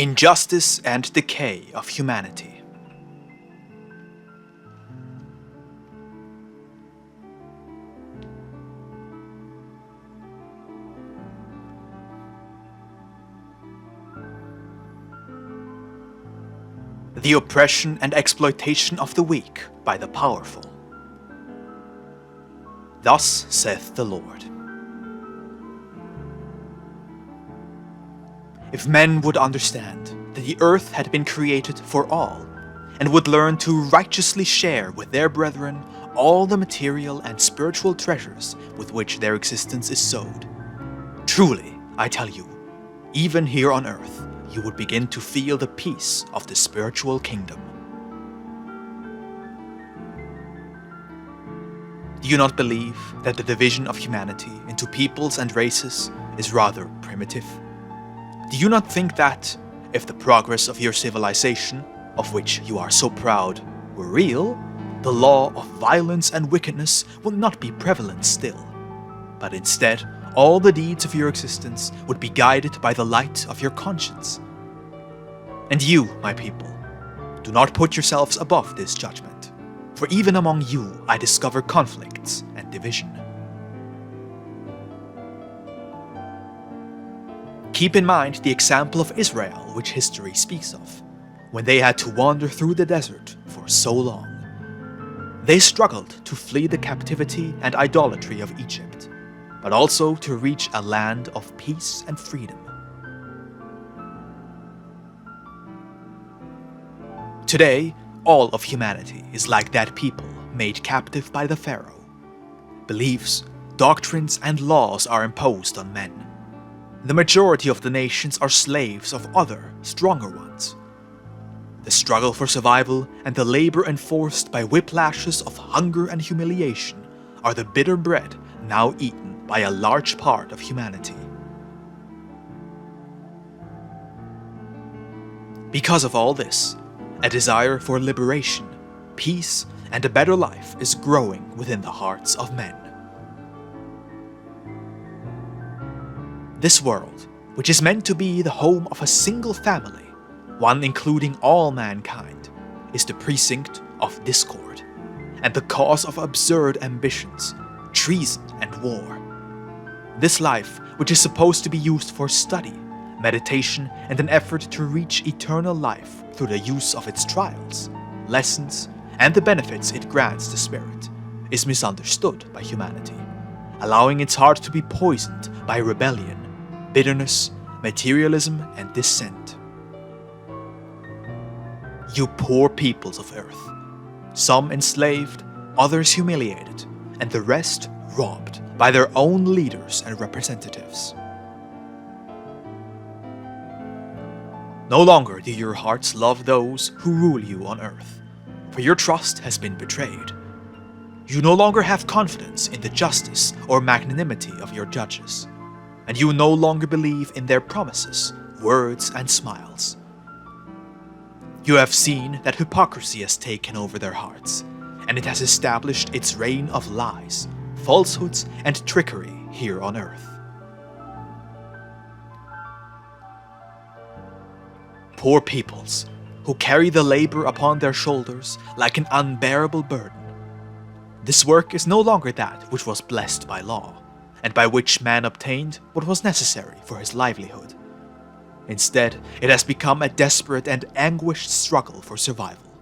Injustice and Decay of Humanity. The oppression and exploitation of the weak by the powerful. Thus saith the Lord. If men would understand that the earth had been created for all, and would learn to righteously share with their brethren all the material and spiritual treasures with which their existence is sowed, truly, I tell you, even here on earth, you would begin to feel the peace of the spiritual kingdom. Do you not believe that the division of humanity into peoples and races is rather primitive? Do you not think that, if the progress of your civilization, of which you are so proud, were real, the law of violence and wickedness would not be prevalent still, but instead all the deeds of your existence would be guided by the light of your conscience? And you, my people, do not put yourselves above this judgment, for even among you I discover conflicts and division. Keep in mind the example of Israel which history speaks of, when they had to wander through the desert for so long. They struggled to flee the captivity and idolatry of Egypt, but also to reach a land of peace and freedom. Today, all of humanity is like that people made captive by the Pharaoh. Beliefs, doctrines, and laws are imposed on men. The majority of the nations are slaves of other, stronger ones. The struggle for survival and the labor enforced by whiplashes of hunger and humiliation are the bitter bread now eaten by a large part of humanity. Because of all this, a desire for liberation, peace, and a better life is growing within the hearts of men. This world, which is meant to be the home of a single family, one including all mankind, is the precinct of discord, and the cause of absurd ambitions, treason, and war. This life, which is supposed to be used for study, meditation, and an effort to reach eternal life through the use of its trials, lessons, and the benefits it grants the spirit, is misunderstood by humanity, allowing its heart to be poisoned by rebellion, bitterness, materialism, and dissent. You poor peoples of earth, some enslaved, others humiliated, and the rest robbed by their own leaders and representatives. No longer do your hearts love those who rule you on earth, for your trust has been betrayed. You no longer have confidence in the justice or magnanimity of your judges, and you no longer believe in their promises, words, and smiles. You have seen that hypocrisy has taken over their hearts, and it has established its reign of lies, falsehoods, and trickery here on earth. Poor peoples, who carry the labor upon their shoulders like an unbearable burden. This work is no longer that which was blessed by law, and by which man obtained what was necessary for his livelihood. Instead, it has become a desperate and anguished struggle for survival.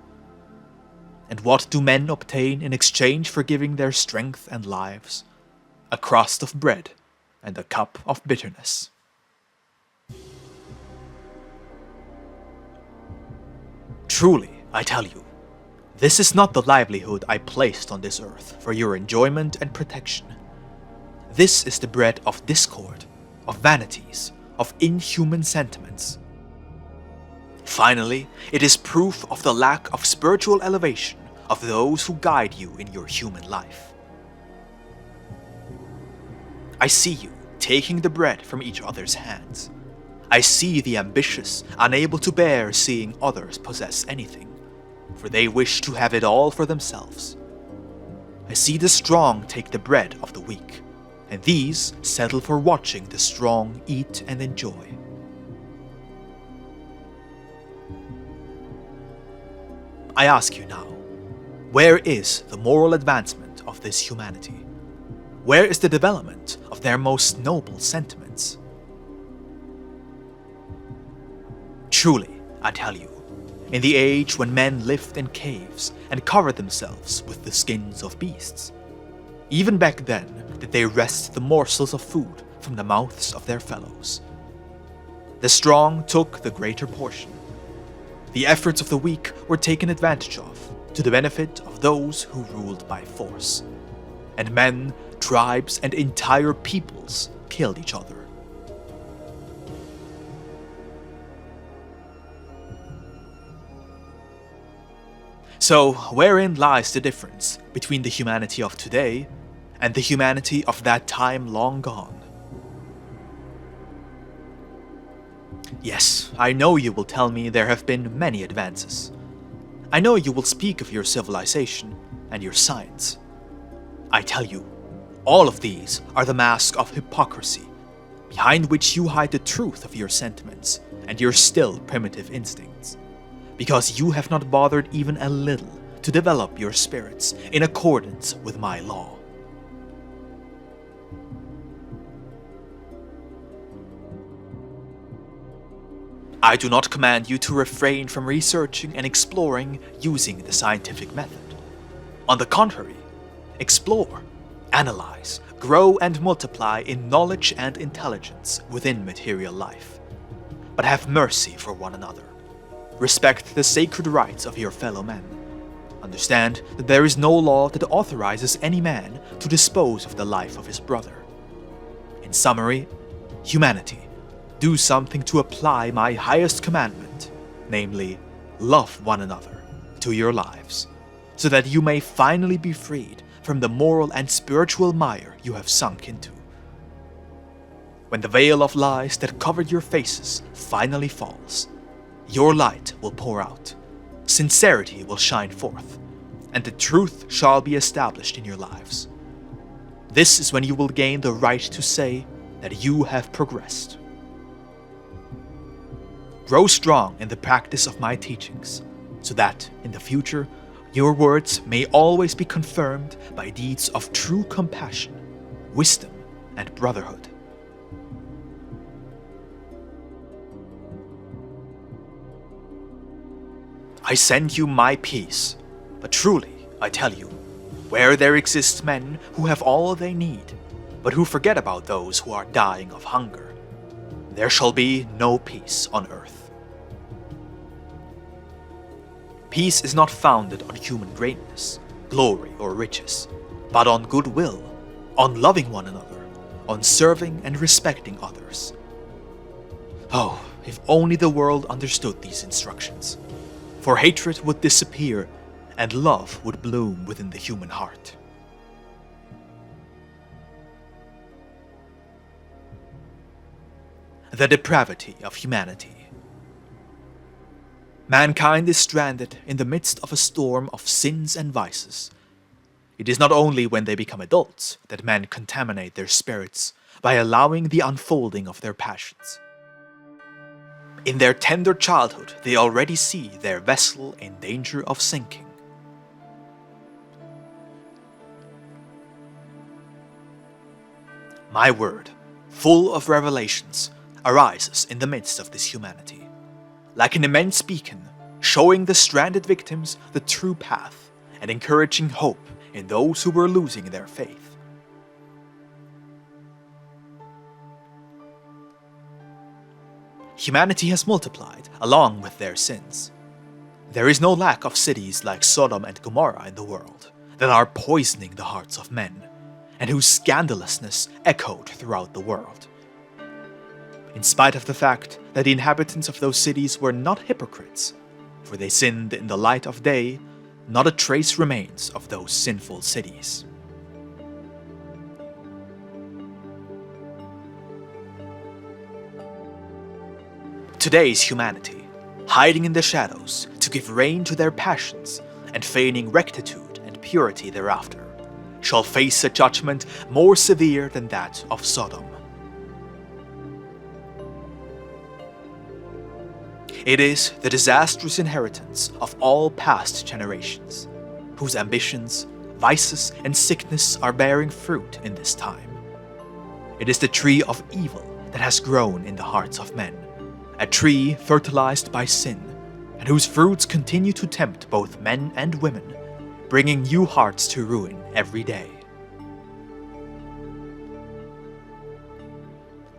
And what do men obtain in exchange for giving their strength and lives? A crust of bread and a cup of bitterness. Truly, I tell you, this is not the livelihood I placed on this earth for your enjoyment and protection. This is the bread of discord, of vanities, of inhuman sentiments. Finally, it is proof of the lack of spiritual elevation of those who guide you in your human life. I see you taking the bread from each other's hands. I see the ambitious unable to bear seeing others possess anything, for they wish to have it all for themselves. I see the strong take the bread of the weak, and these settle for watching the strong eat and enjoy. I ask you now, where is the moral advancement of this humanity? Where is the development of their most noble sentiments? Truly, I tell you, in the age when men lived in caves and covered themselves with the skins of beasts, even back then did they wrest the morsels of food from the mouths of their fellows. The strong took the greater portion. The efforts of the weak were taken advantage of to the benefit of those who ruled by force. And men, tribes, and entire peoples killed each other. So, wherein lies the difference between the humanity of today and the humanity of that time long gone? Yes, I know you will tell me there have been many advances. I know you will speak of your civilization and your science. I tell you, all of these are the mask of hypocrisy, behind which you hide the truth of your sentiments and your still primitive instincts, because you have not bothered even a little to develop your spirits in accordance with my law. I do not command you to refrain from researching and exploring using the scientific method. On the contrary, explore, analyze, grow and multiply in knowledge and intelligence within material life. But have mercy for one another. Respect the sacred rights of your fellow men. Understand that there is no law that authorizes any man to dispose of the life of his brother. In summary, humanity, do something to apply my highest commandment, namely, love one another, to your lives, so that you may finally be freed from the moral and spiritual mire you have sunk into. When the veil of lies that covered your faces finally falls, your light will pour out, sincerity will shine forth, and the truth shall be established in your lives. This is when you will gain the right to say that you have progressed. Grow strong in the practice of my teachings, so that, in the future, your words may always be confirmed by deeds of true compassion, wisdom, and brotherhood. I send you my peace, but truly, I tell you, where there exist men who have all they need, but who forget about those who are dying of hunger, there shall be no peace on earth. Peace is not founded on human greatness, glory, or riches, but on goodwill, on loving one another, on serving and respecting others. Oh, if only the world understood these instructions, for hatred would disappear and love would bloom within the human heart. The depravity of humanity. Mankind is stranded in the midst of a storm of sins and vices. It is not only when they become adults that men contaminate their spirits by allowing the unfolding of their passions. In their tender childhood, they already see their vessel in danger of sinking. My word, full of revelations, arises in the midst of this humanity, like an immense beacon, showing the stranded victims the true path and encouraging hope in those who were losing their faith. Humanity has multiplied along with their sins. There is no lack of cities like Sodom and Gomorrah in the world that are poisoning the hearts of men, and whose scandalousness echoed throughout the world. In spite of the fact that the inhabitants of those cities were not hypocrites, for they sinned in the light of day, not a trace remains of those sinful cities. Today's humanity, hiding in the shadows to give rein to their passions and feigning rectitude and purity thereafter, shall face a judgment more severe than that of Sodom. It is the disastrous inheritance of all past generations, whose ambitions, vices, and sickness are bearing fruit in this time. It is the tree of evil that has grown in the hearts of men, a tree fertilized by sin, and whose fruits continue to tempt both men and women, bringing new hearts to ruin every day.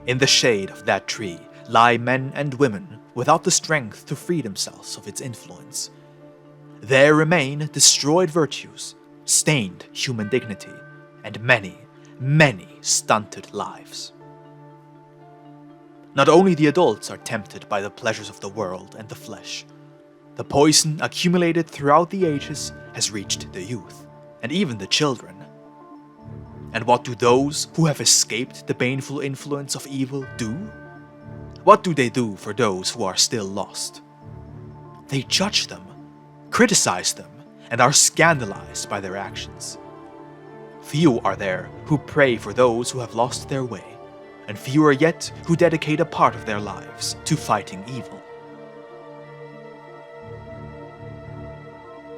In the shade of that tree lie men and women without the strength to free themselves of its influence. There remain destroyed virtues, stained human dignity, and many, many stunted lives. Not only the adults are tempted by the pleasures of the world and the flesh. The poison accumulated throughout the ages has reached the youth, and even the children. And what do those who have escaped the baneful influence of evil do? What do they do for those who are still lost? They judge them, criticize them, and are scandalized by their actions. Few are there who pray for those who have lost their way, and fewer yet who dedicate a part of their lives to fighting evil.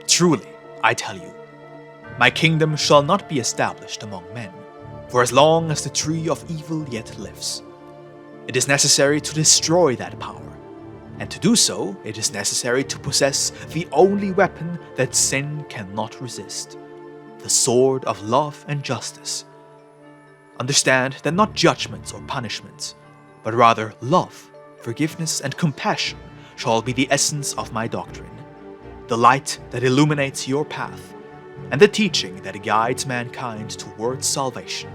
Truly, I tell you, my kingdom shall not be established among men, for as long as the tree of evil yet lives. It is necessary to destroy that power, and to do so, it is necessary to possess the only weapon that sin cannot resist, the sword of love and justice. Understand that not judgments or punishments, but rather love, forgiveness, and compassion shall be the essence of my doctrine, the light that illuminates your path, and the teaching that guides mankind towards salvation.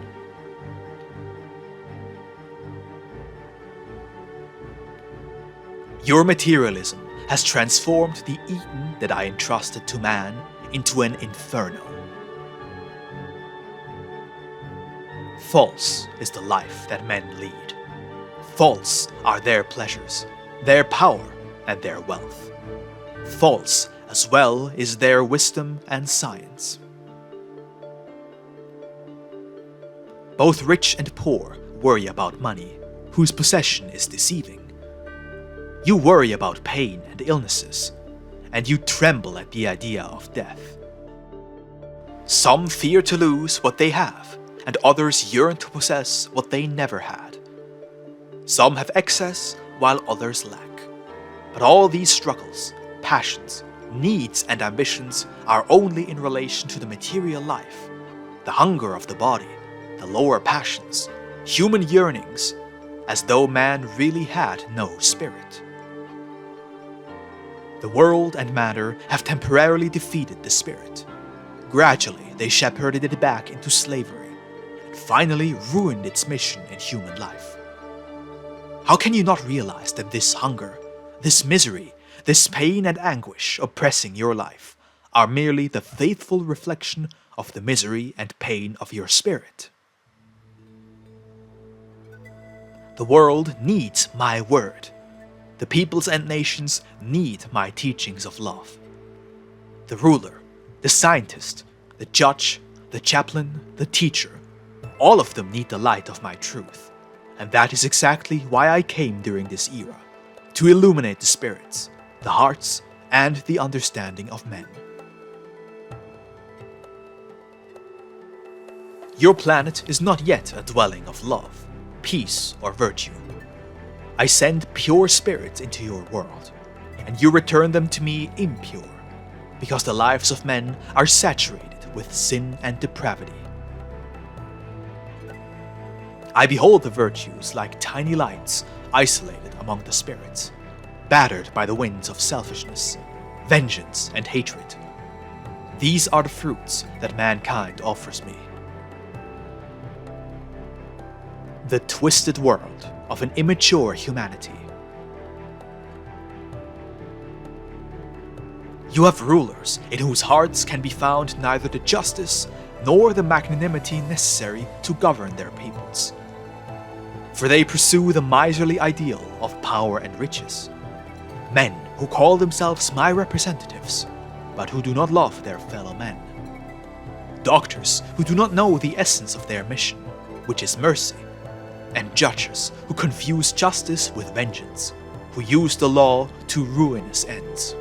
Your materialism has transformed the Eden that I entrusted to man into an inferno. False is the life that men lead. False are their pleasures, their power, and their wealth. False as well is their wisdom and science. Both rich and poor worry about money, whose possession is deceiving. You worry about pain and illnesses, and you tremble at the idea of death. Some fear to lose what they have, and others yearn to possess what they never had. Some have excess, while others lack. But all these struggles, passions, needs, and ambitions are only in relation to the material life, the hunger of the body, the lower passions, human yearnings, as though man really had no spirit. The world and matter have temporarily defeated the spirit. Gradually, they shepherded it back into slavery, and finally ruined its mission in human life. How can you not realize that this hunger, this misery, this pain and anguish oppressing your life are merely the faithful reflection of the misery and pain of your spirit? The world needs my word. The peoples and nations need my teachings of love. The ruler, the scientist, the judge, the chaplain, the teacher, all of them need the light of my truth. And that is exactly why I came during this era, to illuminate the spirits, the hearts, and the understanding of men. Your planet is not yet a dwelling of love, peace, or virtue. I send pure spirits into your world, and you return them to me impure, because the lives of men are saturated with sin and depravity. I behold the virtues like tiny lights isolated among the spirits, battered by the winds of selfishness, vengeance, and hatred. These are the fruits that mankind offers me. The twisted world of an immature humanity. You have rulers in whose hearts can be found neither the justice nor the magnanimity necessary to govern their peoples. For they pursue the miserly ideal of power and riches. Men who call themselves my representatives, but who do not love their fellow men. Doctors who do not know the essence of their mission, which is mercy. And judges who confuse justice with vengeance, who use the law to ruinous ends.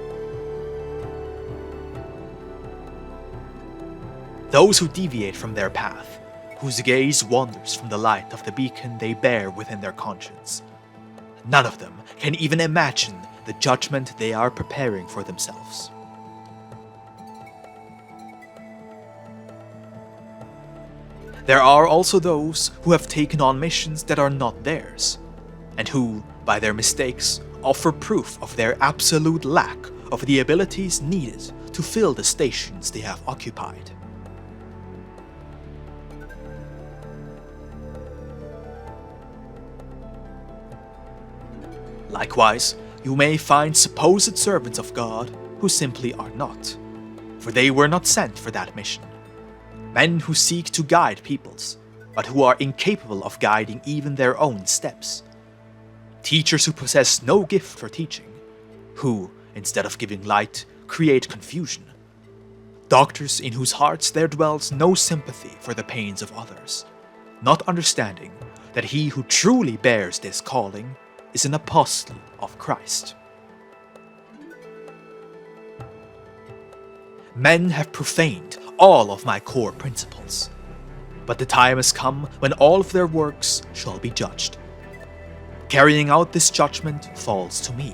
Those who deviate from their path, whose gaze wanders from the light of the beacon they bear within their conscience, none of them can even imagine the judgment they are preparing for themselves. There are also those who have taken on missions that are not theirs, and who, by their mistakes, offer proof of their absolute lack of the abilities needed to fill the stations they have occupied. Likewise, you may find supposed servants of God who simply are not, for they were not sent for that mission. Men who seek to guide peoples, but who are incapable of guiding even their own steps. Teachers who possess no gift for teaching, who, instead of giving light, create confusion. Doctors in whose hearts there dwells no sympathy for the pains of others, not understanding that he who truly bears this calling is an apostle of Christ. Men have profaned all of my core principles, but the time has come when all of their works shall be judged. Carrying out this judgment falls to me,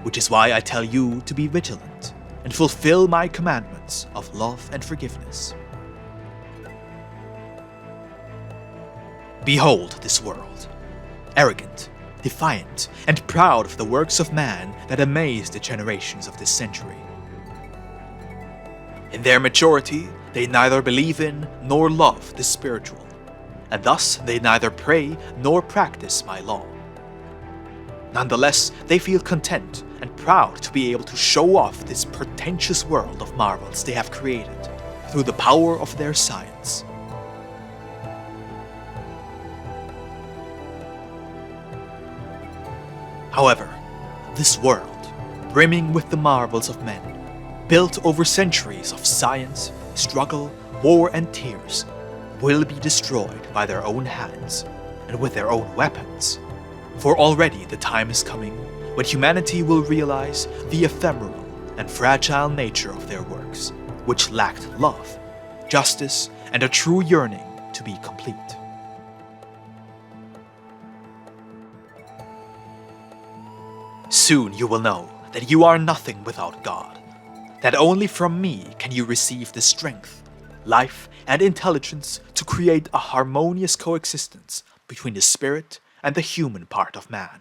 which is why I tell you to be vigilant and fulfill my commandments of love and forgiveness. Behold this world, arrogant, defiant, and proud of the works of man that amaze the generations of this century. In their maturity, they neither believe in nor love the spiritual, and thus they neither pray nor practice my law. Nonetheless, they feel content and proud to be able to show off this pretentious world of marvels they have created through the power of their science. However, this world, brimming with the marvels of men, built over centuries of science, struggle, war, and tears, will be destroyed by their own hands and with their own weapons. For already the time is coming when humanity will realize the ephemeral and fragile nature of their works, which lacked love, justice, and a true yearning to be complete. Soon you will know that you are nothing without God, that only from me can you receive the strength, life, and intelligence to create a harmonious coexistence between the spirit and the human part of man.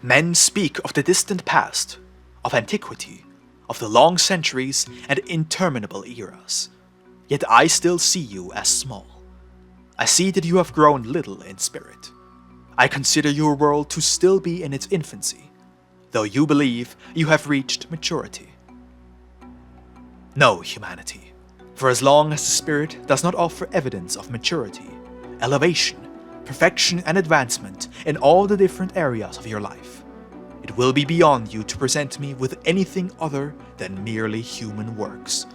Men speak of the distant past, of antiquity, of the long centuries and interminable eras, yet I still see you as small. I see that you have grown little in spirit. I consider your world to still be in its infancy, though you believe you have reached maturity. No, humanity, for as long as the spirit does not offer evidence of maturity, elevation, perfection, and advancement in all the different areas of your life, it will be beyond you to present me with anything other than merely human works,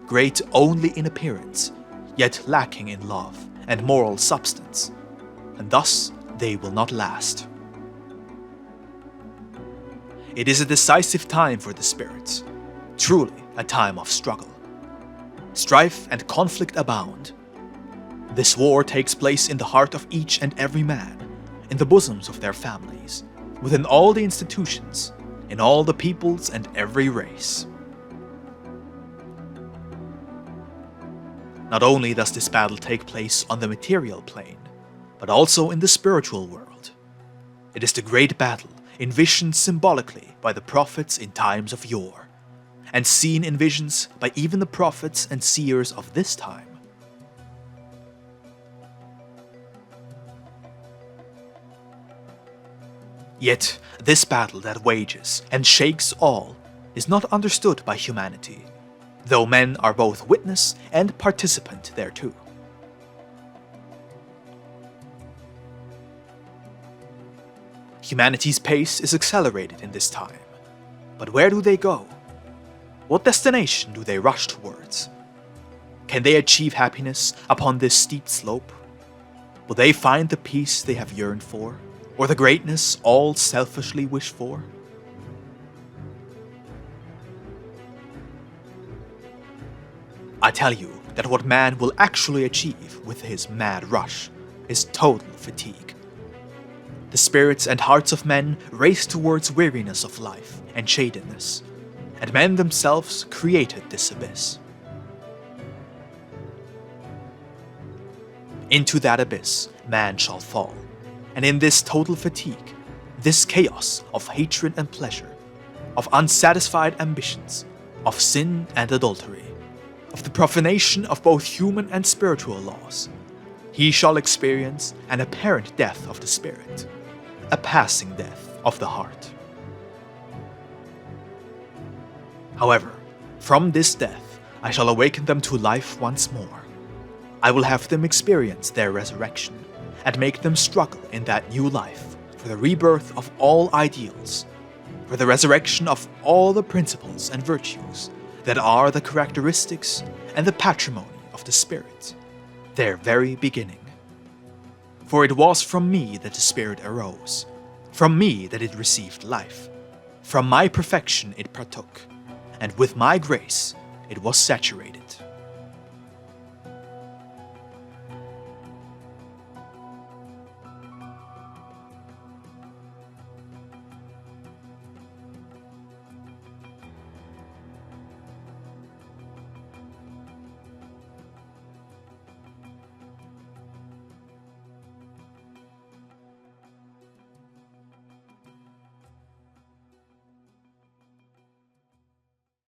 great only in appearance, yet lacking in love and moral substance, and thus they will not last. It is a decisive time for the spirits, truly a time of struggle. Strife and conflict abound. This war takes place in the heart of each and every man, in the bosoms of their families, within all the institutions, in all the peoples and every race. Not only does this battle take place on the material plane, but also in the spiritual world. It is the great battle envisioned symbolically by the prophets in times of yore, and seen in visions by even the prophets and seers of this time. Yet, this battle that wages and shakes all is not understood by humanity, though men are both witness and participant thereto. Humanity's pace is accelerated in this time, but where do they go? What destination do they rush towards? Can they achieve happiness upon this steep slope? Will they find the peace they have yearned for, or the greatness all selfishly wish for? I tell you that what man will actually achieve with his mad rush is total fatigue. The spirits and hearts of men race towards weariness of life and shadedness, and men themselves created this abyss. Into that abyss man shall fall, and in this total fatigue, this chaos of hatred and pleasure, of unsatisfied ambitions, of sin and adultery, of the profanation of both human and spiritual laws, he shall experience an apparent death of the spirit, a passing death of the heart. However, from this death I shall awaken them to life once more. I will have them experience their resurrection, and make them struggle in that new life for the rebirth of all ideals, for the resurrection of all the principles and virtues that are the characteristics and the patrimony of the Spirit, their very beginning. For it was from me that the Spirit arose, from me that it received life, from my perfection it partook, and with my grace it was saturated.